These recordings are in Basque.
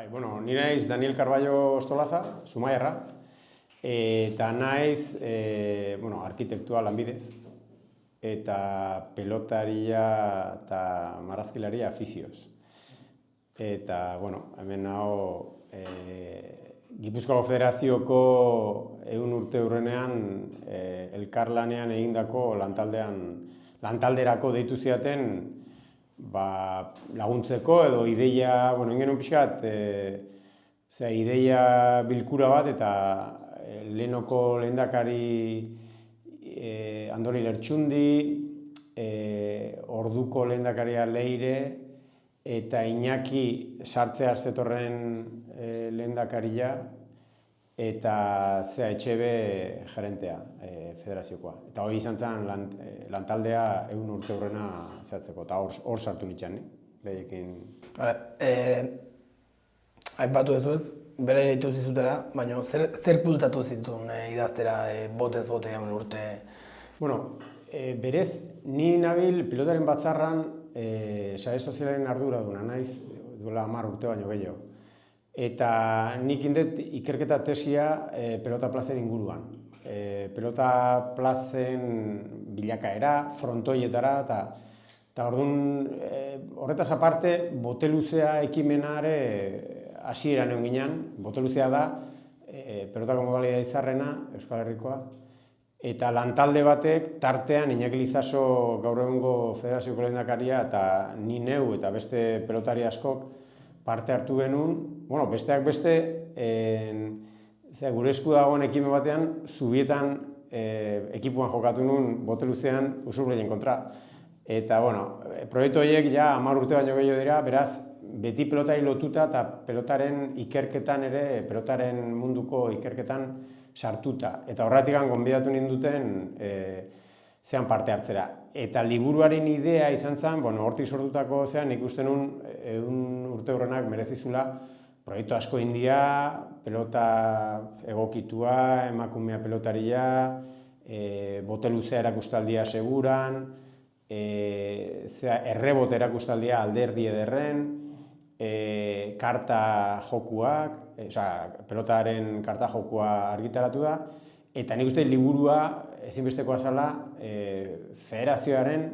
Bueno, ni naiz Daniel Carballo Ostolaza, Zumaiarra, eta naiz arkitektua lanbidez, eta pelotaria eta marrazkilaria afizioz. Eta, hemen nago Gipuzkoako Federazioko 100 urte hurrenean elkarlanean egindako lantalderako deitu ziaten laguntzeko edo ideia, ingenuen pixkat, ideia bilkura bat eta lehenoko lehendakari Andoni Lertxundi, orduko lehendakaria Leire eta Iñaki Sartzear zetorren lehendakaria eta Etxebe gerentea federaziokoa. Eta hori izan zen lantaldea 100 urte hurrena zehatzeko, eta hor sartu nintzen, behekin. Aipatu ez, bere ditu zizutera, baina zer bultzatu zitzun idaztera botez bote 100 urte? Berez, ni nabil pilotaren batzarran sare sozialaren arduraduna naiz duela 10 urte baino gehiago. Eta nik indet ikerketa tesia pelota plazen inguruan. Pelota plazen bilakaera, frontoietara, eta orduan horretaz aparte, bote luzea ekimenare hasieran egon ginen. Bote luzea da, pelotako modalidade izarrena, Euskal Herrikoa, eta lantalde batek tartean Iñaki Lizaso gaur egungo federazioko lehendakaria eta ni neu eta beste pelotari askok parte hartu genuen, besteak beste, gure esku dagoen ekimen batean, Zubietan ekipuan jokatu nuen bote luzean Usurbilen kontra. Eta, proiektu horiek ja 10 urte baino gehiago dira, beraz, beti pelotari lotuta eta pelotaren ikerketan ere, pelotaren munduko ikerketan sartuta. Eta horretik gonbidatu ninduten zean parte hartzera. Eta liburuaren idea izan zen, hortik sortutako zean, nik uste nuen 100 urte hurrenak merezizula proiektu asko india, pelota egokitua, emakumea pelotaria, bote luzea erakustaldia seguran, errebote erakustaldia alderdi ederren, karta jokuak, pelotaren karta jokua argitaratu da, eta nik uste liburua ezinbestekoa zela federazioaren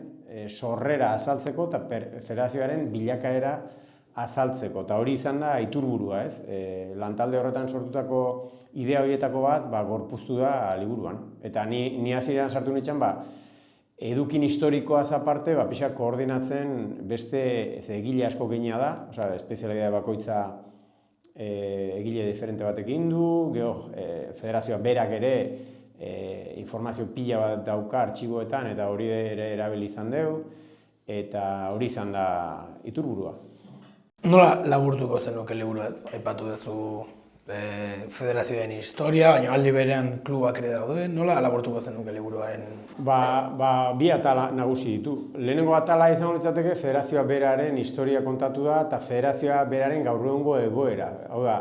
sorrera azaltzeko eta federazioaren bilakaera azaltzeko. Eta hori izan da iturburua, lantalde horretan sortutako idea horietako bat gorpuztu da liburuan. Eta ni hasieran sartu nintzen, edukin historikoaz aparte, pixak koordinatzen beste egile asko gina da, espezialidade bakoitza egile diferente batekin du, federazioa berak ere informazio pila bat dauka artxiboetan eta hori ere erabili izan dugu, eta hori izan da iturburua. Nola laburtuko zenuke liburu ez? Aipatu duzu federazioen historia, baina aldi berean klubak ere daude, nola laburtuko zenuke liburuaren? Bi atala nagusi ditu. Lehenengo atala izango litzateke federazioa beraren historia kontatu da eta federazioa beraren gaur egungo egoera. Hau da,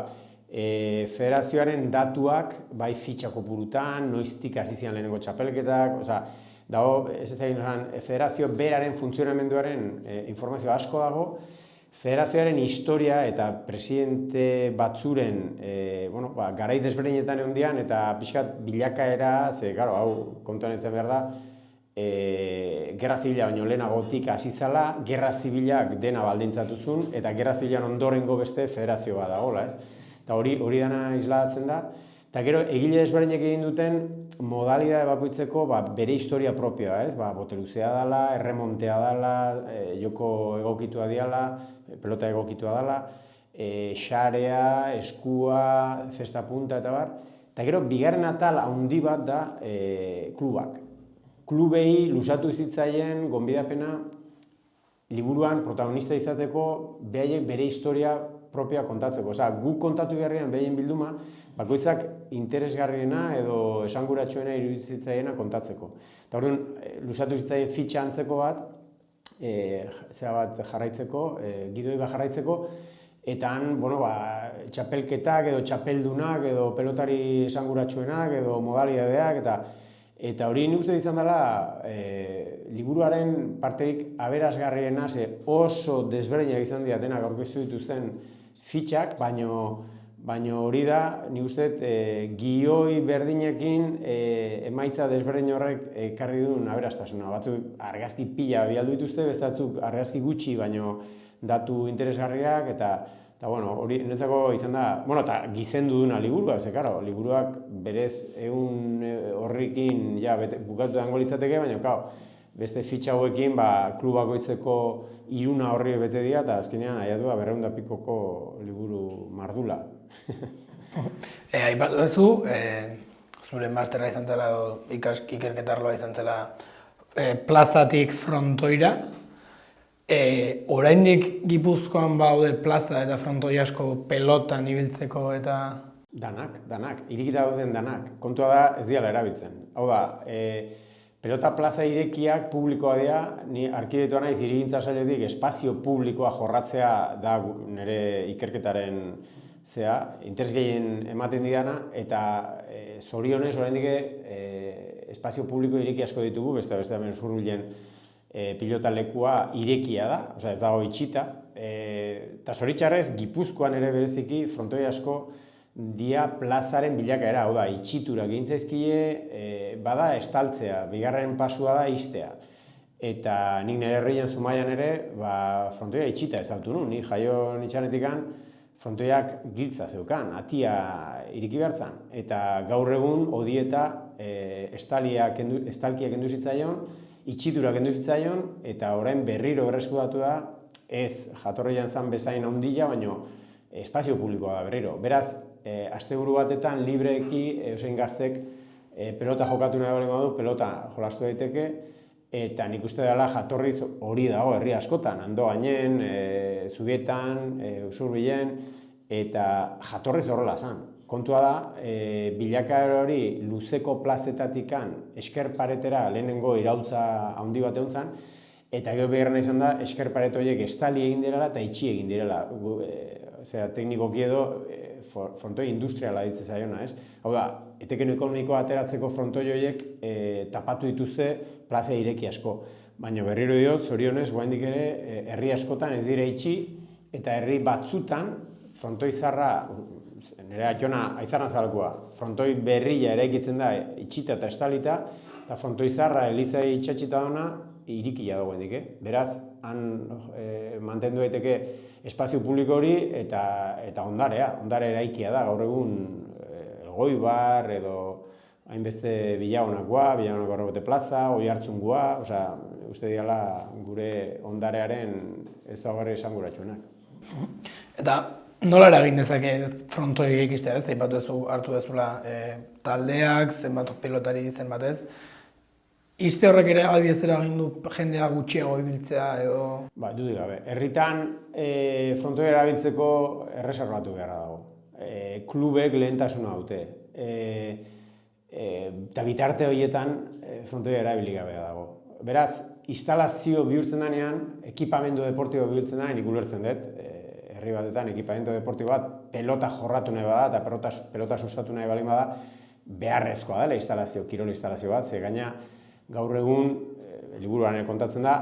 federazioaren datuak, bai fitxa kopurutan, noiztik hasi ziren lehenengo txapelketak, federazio beraren funtzionamenduaren informazio asko dago, federazioaren historia eta presidente batzuren garai desberdinetan egon dian eta pixkat bilakaera, hau kontuan izan behar da, Gerra Zibila baino lehenagotik hasi zela, Gerra Zibilak dena baldintzatu zuen eta Gerra Zibilan ondorengo beste federazio bat dagoela, eta hori dana islatzen da. Eta gero, egile desberdinek egin duten modalidade bakoitzeko bere historia propioa, bote luzea dela, erremontea dela, joko egokitua diala, pelota egokitua dela, xarea, eskua, zesta punta eta bar. Eta gero, bigarren atal handi bat da klubak. Klubei luzatu zitzaien gonbidapena liburuan protagonista izateko behaiek bere historia propioa kontatzeko. Guk kontatu beharrean behaien bilduma, bakoitzak interesgarriena edo esanguratsuena irudizitzaiena kontatzeko. Eta orduan, luzatu zitzaien fitxa antzeko bat, jarraitzeko, gidoi bat jarraitzeko, eta han, txapelketak edo txapeldunak edo pelotari esanguratsuenak edo modalidadeak, eta hori nik uste izan dela liburuaren parterik aberasgarriena, oso desberdinak izan dira denak aurkeztu dituzten fitxak, baino hori da, nik uste, gioi berdinekin emaitza desberdin horrek ekarri duen aberastasuna. Batzuk argazki pila bialdu dituzte, beste batzuk argazki gutxi, baino datu interesgarriak, eta hori niretzako izan da, eta gizendu duna liburua, ze, karo, liburuak berez egun horrekin bukatu dango litzateke, baina, beste fitxa hauekin, klub bakoitzeko iruna horri bete dira, eta azkenean aiatu da 200 pikoko liburu mardula. Aipatu duzu, zure masterra izan zela, ikerketarloa izan zela plazatik frontoira. Oraindik Gipuzkoan baude plaza eta frontoi asko pelotan ibiltzeko eta... Danak, irikita dauden danak. Kontua da ez diala erabiltzen. Hau da, pelota plaza irekiak publikoa dira, ni arkitektoa naiz hirigintza sailetik espazio publikoa jorratzea da nire ikerketaren interes gehien ematen didana, eta zorionez oraindik espazio publiko ireki asko ditugu, beste hemen Zurbilen pilota lekua irekia da, ez dago itxita, eta zoritxarrez Gipuzkoan ere bereziki frontoi asko dia plazaren bilakaera, hau da, itxitura gintzaizkie, bada estaltzea, bigarren pasua da ixtea. Eta nik nire herrian Zumaian ere, frontoia itxita ez autu nun, nik jaio nitxanetikan frontoiak giltza zeukan, atia iriki behartzan. Eta gaur egun odieta estalkiak kendu zitzaion, itxitura kendu zitzaion, eta orain berriro berreskuratu da, ez jatorrian zan bezain handia, baino espazio publikoa da berriro. Beraz, asteburu batetan libreki eusein gaztek pelota jokatu nahi bali badu, pelota jolastu daiteke, eta nik uste dela jatorriz hori dago herri askotan, Andoainen, Zubietan, Zurbilen, eta jatorriz horrela zan. Kontua da, bilakaera hori luzeko plazetatikan eskerparetera lehenengo iraultza handi bat egon zan, eta gero beharren izan da, eskerparet horiek estali egin direla eta itxi egin direla. Teknikoki edo frontoi industriala ditzen zaiona, ez? Hau da, eteken ekonomikoa ateratzeko frontoi horiek tapatu dituzte plaza ireki asko. Baina berriro diot, zorionez, oraindik ere, herri askotan ez dire itxi, eta herri batzutan frontoi zarra, nire atxona aizarran zalakoa, frontoi berria eraikitzen da itxita eta estalita, eta frontoi zarra elizai itxatxita dona, irikia dago hendik. Beraz, han mantendu daiteke espazio publiko hori eta ondare eraikia da, gaur egun Elgoibar edo hainbeste Bilagonakoa Horrebote plaza, Oiartzungoa, uste diala gure ondarearen ezaugarri esanguratsuenak. Eta nola eragin dezake frontoiek ikistea, ez? Aipatu duzu hartu dezula taldeak, zenbat pilotari zenbat ez. Iste horrek ere adibidez eragin du jendea gutxiago ibiltzea edo... Dudik gabe. Herritan frontoia erabiltzeko erreserbatu beharra dago. Klubek lehentasuna dute. Eta bitarte horietan frontoia erabili gabe dago. Beraz, instalazio bihurtzen denean, ekipamendu deportibo bihurtzen denean, nik ulertzen dut, herri batetan ekipamendu deportibo bat pelota jorratu nahi bada eta pelota sustatu nahi balin bada, beharrezkoa dela instalazio, kirol instalazio bat, ze gaina gaur egun, liburuan kontatzen da,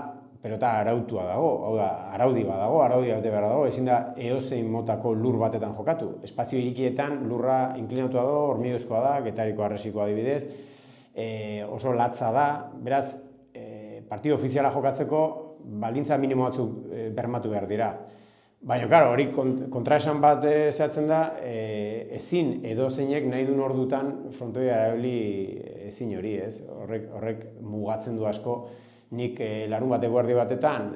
pelota arautua dago, hau da, araudi bate behar dago, ezin da eozein motako lur batetan jokatu. Espazio irikietan lurra inklinatua dago, hormigozkoa da, Getariko Harresiko adibidez, oso latza da, beraz, partido ofiziala jokatzeko baldintza minimo batzuk bermatu behar dira. Baina, karo, hori kontraesan bat zehatzen da, ezin edozeinek nahi duen ordutan frontoia erabili ezin hori, ez? Horrek mugatzen du asko, nik larun bat eguerdi batetan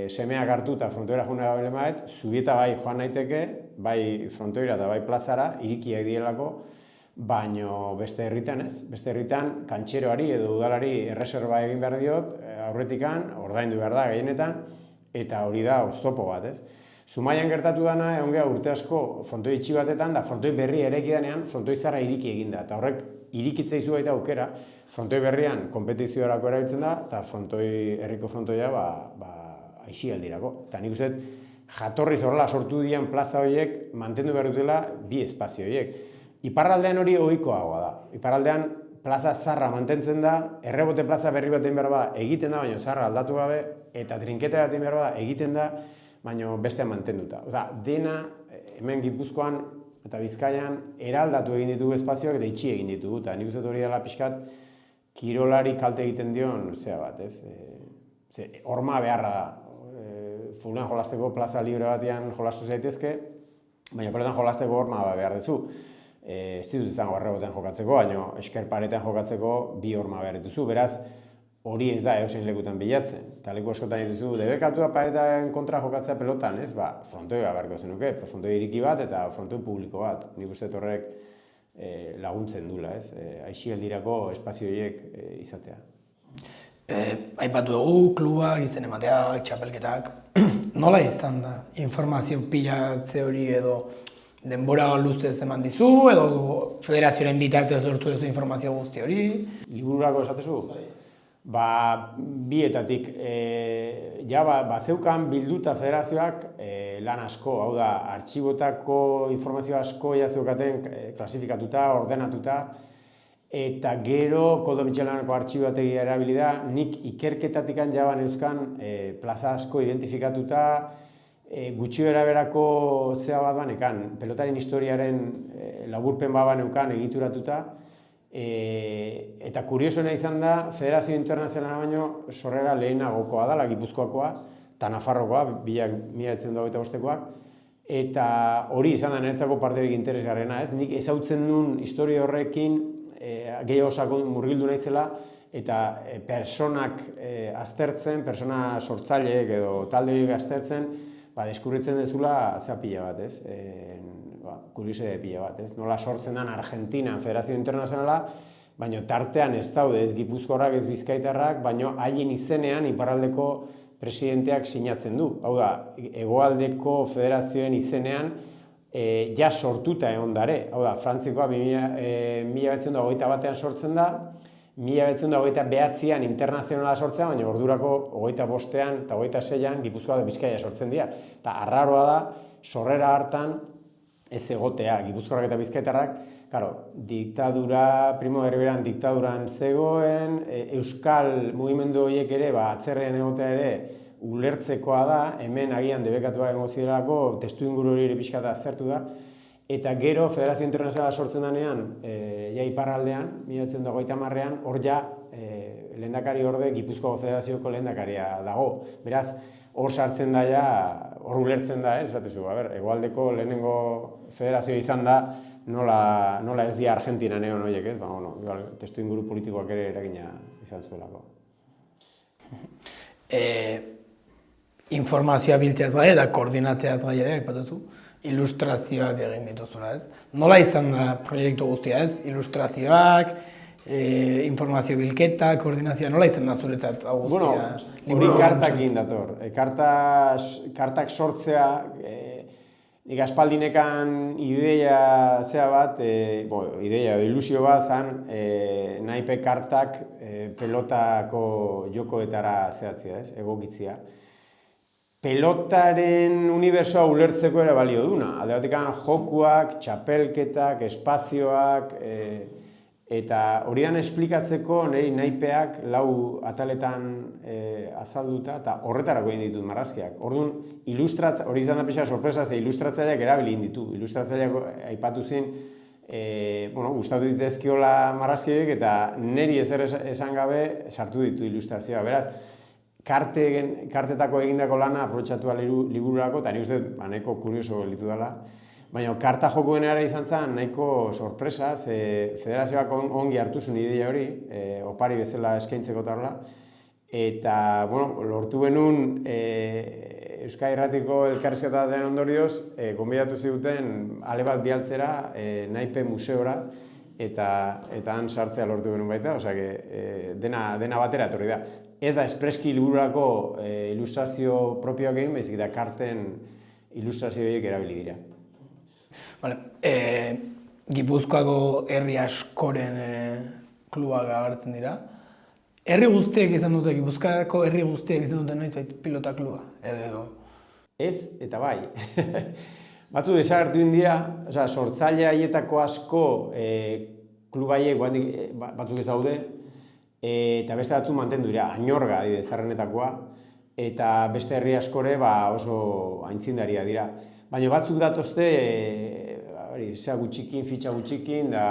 semeak hartu eta frontoira joan nahi gabe Zubieta bai joan naiteke, bai frontoira eta bai plazara, irikiak dielako, baino beste herritan ez. Beste herritan kantxeroari edo udalari erreserba egin behar diot, aurretikan, ordaindu behar da gehienetan, eta hori da oztopo bat, ez? Zumaian gertatu dana, egon geha urte asko frontoi itxi batetan, da frontoi berria eraiki denean, frontoi zarra iriki eginda. Eta horrek irikitzea izu baita aukera, frontoi berrian kompetiziorako erabiltzen da, eta herriko frontoia aixi aldirako. Eta nik uste, jatorriz horrela sortu dian plaza horiek mantendu behar dutela bi espazio horiek. Iparraldean hori ohikoagoa da. Iparraldean plaza zarra mantentzen da, errebote plaza berri batean behar bada egiten da, baina zarra aldatu gabe, eta trinketa batean behar bada egiten da, baina bestean mantenduta. Oda, dena hemen Gipuzkoan eta Bizkaian eraldatu egin ditugu espazioak eta itxi egin ditugu, eta nik uste dut hori dela pixkat kirolari kalte egiten dion zea bat, ez? Horma beharra da. Futbolean jolasteko plaza libre batean jolastu zaitezke, baina pelotan jolasteko horma behar duzu. Ez ditut izango barrebotean jokatzeko, baina eskerparetan jokatzeko bi horma behar dituzu. Beraz, hori ez da edozein lekutan bilatzen. Eta leku askotan dituzu, debekatua paretan kontra jokatzea pelotan, ez? Frontoi beharko zenuke, frontoi iriki bat eta frontoi publiko bat. Nik uste horrek laguntzen dula, ez? Aisialdirako espazio horiek izatea. Aipatu dugu, klubak, izen emateak, txapelketak. Nola izan da? Informazio pilatze hori edo denbora luzez eman dizu, edo federazioaren bitartez lortu duzu informazio guzti hori? Libururako esatezu? Bietatik, zeukan bilduta federazioak lan asko, hau da, artxibotako informazio asko zeukaten klasifikatuta, ordenatuta, eta gero Koldo Mitxelaneko artxiboategia erabili da, nik ikerketatik jaban euskan plaza asko identifikatuta, gutxi eraberako zea bat banekan, pelotaren historiaren laburpen bat baneukan egituratuta, eta kuriosoena izan da, Federazio Internazionala baino sorrera lehenagokoa da, Gipuzkoakoa, eta Nafarrokoa, 1925koak, eta hori izan da niretzako parterik interesgarrena, ez? Nik ezautzen nuen historia horrekin gehiago sakon murgildu nahitzela, eta personak aztertzen, persona sortzaileek edo talde horiek aztertzen, deskurritzen dezula zea pila bat, ez? Kuriosidade pila bat, ez? Nola sortzen den Argentinan Federazio Internazionala, baina tartean ez daude, ez Gipuzkoarrak, ez Bizkaitarrak, baina haien izenean iparraldeko presidenteak sinatzen du. Hau da, hegoaldeko federazioen izenean ja sortuta egon dare. Hau da, Frantzikoa 1921 sortzen da, 1929an internazionala sortzea, baina ordurako 25ean eta 26ean Gipuzkoa da Bizkaia sortzen dira. Eta arraroa da, sorrera hartan ez egotea, Gipuzkoarrak eta Bizkaitarrak, diktadura, Primo de Riveran diktaduran zegoen, euskal mugimendu horiek ere, atzerrean egotea ere, ulertzekoa da, hemen agian debekatua egongo zirelako, testu inguru hori ere pixka da aztertu da, eta gero Federazio Internazionala sortzen denean, iparraldean, 1930ean, hor ja, lehendakari orde Gipuzkoako Federazioko lehendakaria dago. Beraz, hor sartzen da ja, hor ulertzen da, esatezu, hegoaldeko lehenengo federazioa izan da, nola ez dira Argentinan egon horiek, ez? Testu inguru politikoak ere eragina izan zuelako. Informazioa biltzeaz gai eta koordinatzeaz gai ere, aipatuzu, ilustrazioak egin dituzula, ez? Nola izan da proiektu guztia, ez? Ilustrazioak, informazio bilketa, koordinazioa, nola izan da zuretzat hau guztia? Hori kartak egin dator. Kartak sortzea, nik aspaldinekan ideia zea bat, ideia edo ilusio bat zan, naipe kartak pelotako jokoetara zehatzea, ez? Egokitzia. Pelotaren unibersoa ulertzeko ere balio duna. Alde batetik jokuak, txapelketak, espazioak, eta horian esplikatzeko niri naipeak lau ataletan azalduta eta horretarako egin ditut marrazkiak. Orduan, hori izan da pixka sorpresa, ze ilustratzaileak erabili egin ditu. Ilustratzaileak aipatu zin, gustatu ditezkiola marrazkiek eta niri ezer esan gabe sartu ditu ilustrazioa. Beraz, kartetako egindako lana aprobetxatua libururako, eta nik uste nahiko kurioso gelditu dela. Baina karta jokoen ere izan zen nahiko sorpresa, federazioak ongi hartu zuen ideia hori, opari bezala eskaintzeko tarla. Eta, lortu genuen Euskal Irratiko elkarrizketa den ondorioz, gonbidatu ziguten ale bat bialtzera naipe museora, eta han sartzea lortu genuen baita, dena batera etorri da. Ez da espreski libururako ilustrazio propioak egin, baizik da karten ilustrazio horiek erabili dira. Gipuzkoako herri askoren klubak agertzen dira. Herri guztiek izan dute, Gipuzkoako herri guztiek izan dute noizbait pilota kluba, edo? Ez, eta bai. Batzu desagertu dira, sortzaile haietako asko klubaiek batzuk ez daude, eta beste batzu mantendu dira, Añorga adibidez zarrenetakoa, eta beste herri askore oso aintzindaria dira. baina batzuk datozte, zea gutxikin, fitxa gutxikin, da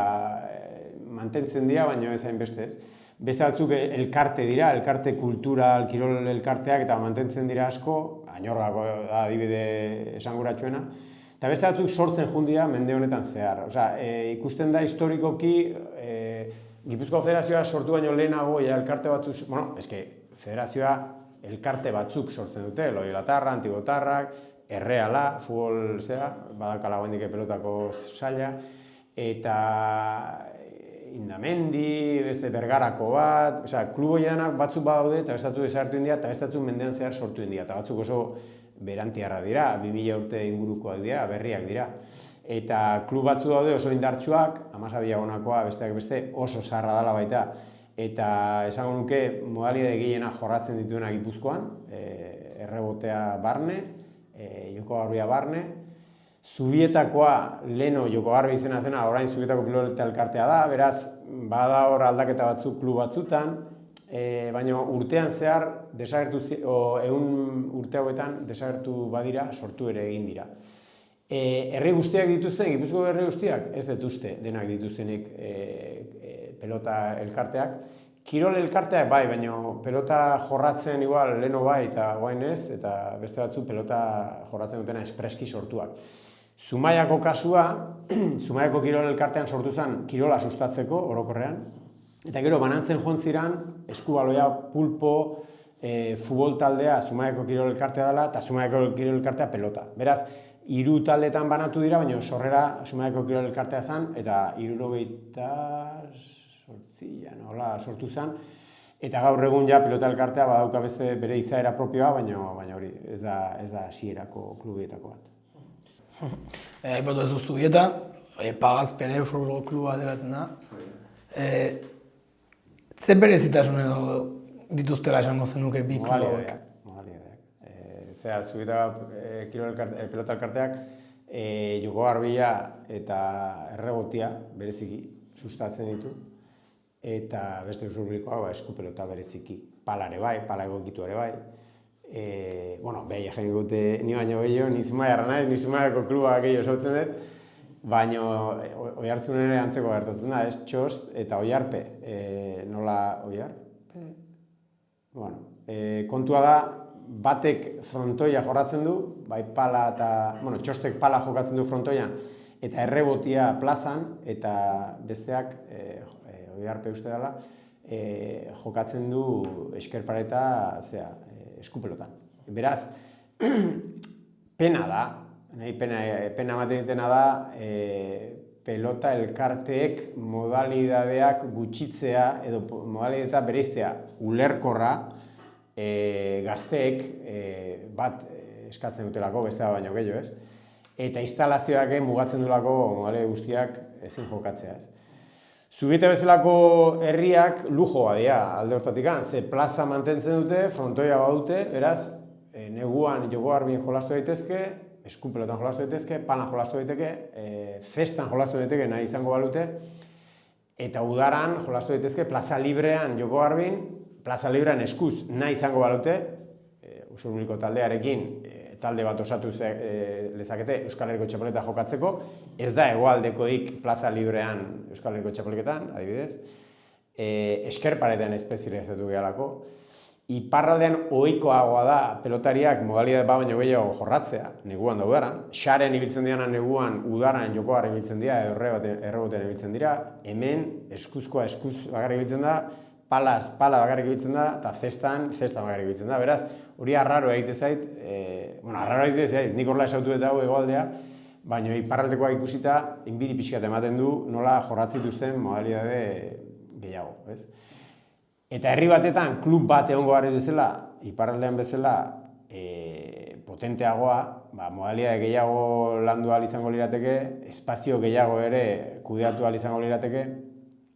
mantentzen dira, baina ez hainbeste ez. Beste batzuk elkarte dira, elkarte kultural, kirol elkarteak, eta mantentzen dira asko, Añorgako da adibide esanguratsuena, eta beste batzuk sortzen jundia mende honetan zehar. Osea, ikusten da historikoki, Gipuzkoako Federazioa sortu baino lehenago, elkarte batzuk, bueno, federazioa elkarte batzuk sortzen dute, Loiolatarra, Antibotarrak, Erreala, futbol badakala guendik pelotako saila, eta Indamendi, beste Bergarako bat, klubo janak batzuk badaude, eta beste batzuk desagertu india, eta beste batzuk mendean zehar sortu india, eta batzuk oso berantiarra dira, 2000 urte ingurukoak dira, berriak dira. Eta klub batzu daude oso indartsuak, Amasabiagonakoa besteak beste oso zaharra dela baita. Eta esango nuke modalidade gehiena jorratzen dituena Gipuzkoan, errebotea barne, joko garbia barne. Zubietakoa leno joko garbi izena zena, orain Zubietako pilota elkartea da, beraz, bada hor aldaketa batzuk klub batzutan, baina urtean zehar, urte hauetan desagertu badira, sortu ere egin dira. Herri guztiak dituzten, Gipuzkoako herri guztiak, ez dut uste denak dituztenik pelota elkarteak. Kirol elkarteak bai, baina pelota jorratzen igual leno bai eta guain ez, eta beste batzu pelota jorratzen dutena espreski sortuak. Zumaiako kasua, Zumaiako kirol elkartean sortu zen kirola sustatzeko orokorrean, eta gero banantzen joan ziren, eskubaloia, pulpo, futbol taldea Zumaiako kirol elkartea dela, eta Zumaiako kirol elkartea pelota. Beraz, 3 taldetan banatu dira, baina sorrera Zumaiako kirol elkartea zen, eta 78 sortu zen, eta gaur egun ja pelota elkartea badauka beste bere izaera propioa, baina hori ez da hasierako klubietako bat. Aipatu ez Zubieta, Pagazpere Euskal kluba delatzen da. Ze berezitasun edo dituztela esango zenuke bi klubak? Zubieta pelota elkarteak joko garbia eta errebotia bereziki sustatzen ditu, eta beste usurbilikoa eskupelota bereziki. Pala ere bai, pala egokitu ere bai. Behi egin gute ni baino gehiago, ni Zumaiarra naiz, ni Zumaiako kluba gehiago sautzen dut, baina Oiartzun ere antzeko gertatzen da, Txost eta Oiarpe. Nola Oiarpe? Kontua da, batek frontoia jorratzen du, bai pala eta, Txostek pala jokatzen du frontoian, eta errebotia plazan, eta besteak, Oiarpe uste dela, jokatzen du eskerpareta eskupelotan. Beraz, pena da, pena ematen ditena da, pelota elkarteek modalidadeak gutxitzea edo modalidadea bereiztea ulerkorra gazteek bat eskatzen dutelako, bestea baino gehiago ez, eta instalazioak mugatzen dulako modalidade guztiak ezin jokatzea ez. Zubieta bezalako herriak lujoa dira alde hortatik, ze plaza mantentzen dute, frontoia badute, beraz, neguan joko garbin jolastu daitezke, eskupelotan jolastu daitezke, palan jolastu daiteke, zestan jolastu daiteke nahi izango balute, eta udaran jolastu daitezke plaza librean joko garbin, plaza librean eskuz nahi izango balute, usurbiliko taldearekin, talde bat osatu lezakete Euskal Herriko txapelketa jokatzeko, ez da hegoaldekoik plaza librean Euskal Herriko txapelketan, adibidez, eskerparetan espezializatu gehalako. Iparraldean ohikoagoa da pelotariak modalidade bat baino gehiago jorratzea, neguan da udaran. Xaren ibiltzen diana neguan udaran jokoa ibiltzen dira, errebotean ibiltzen dira, hemen eskuzkoa eskuz bakarrik ibiltzen da, pala bakarrik ibiltzen da, eta zesta bakarrik ibiltzen da. Beraz, hori arraro egite zait, nik horrela esautu eta hau egoaldea, baina iparraldekoak ikusita, inbiri pixkat ematen du nola jorratzituzten modalidade gehiago. Eta herri batetan, klub bat egongo gari bezala, iparraldean bezala, potenteagoa, modalidade gehiago landu ahal izango lirateke, espazio gehiago ere kudeatu ahal izango lirateke,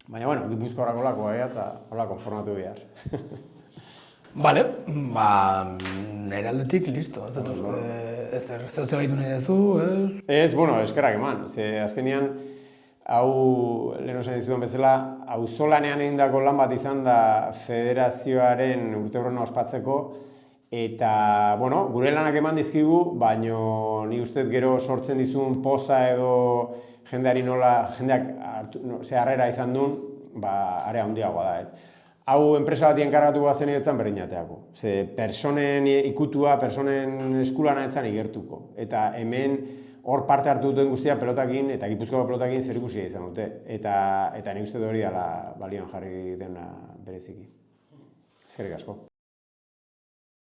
baina, Gipuzko horrako lakoa eta hola konformatu behar. Bale, nire aldetik, listo. Ezer zehozio gaitu nahi duzu, ez? Ez, eskerrak eman. Azkenean, hau, lehen osan dizudan bezala, auzolanean egindako lan bat izan da federazioaren urteurrena ospatzeko, Eta, bueno, gure lanak eman dizkigu, baino ni uste gero sortzen dizun poza edo jendeari jendeak harrera izan duen, are handiagoa da, ez. Hau enpresa bati enkargatu bazen egotzen berdinateako. Ze personen ikutua, personen eskulana etzan igertuko. Eta hemen hor parte hartu duten guztia pelotakin eta Gipuzkoako pelotakin zer ikusia izan dute. Eta nik uste hori dela balioan jarri dena bereziki. Eskerrik asko.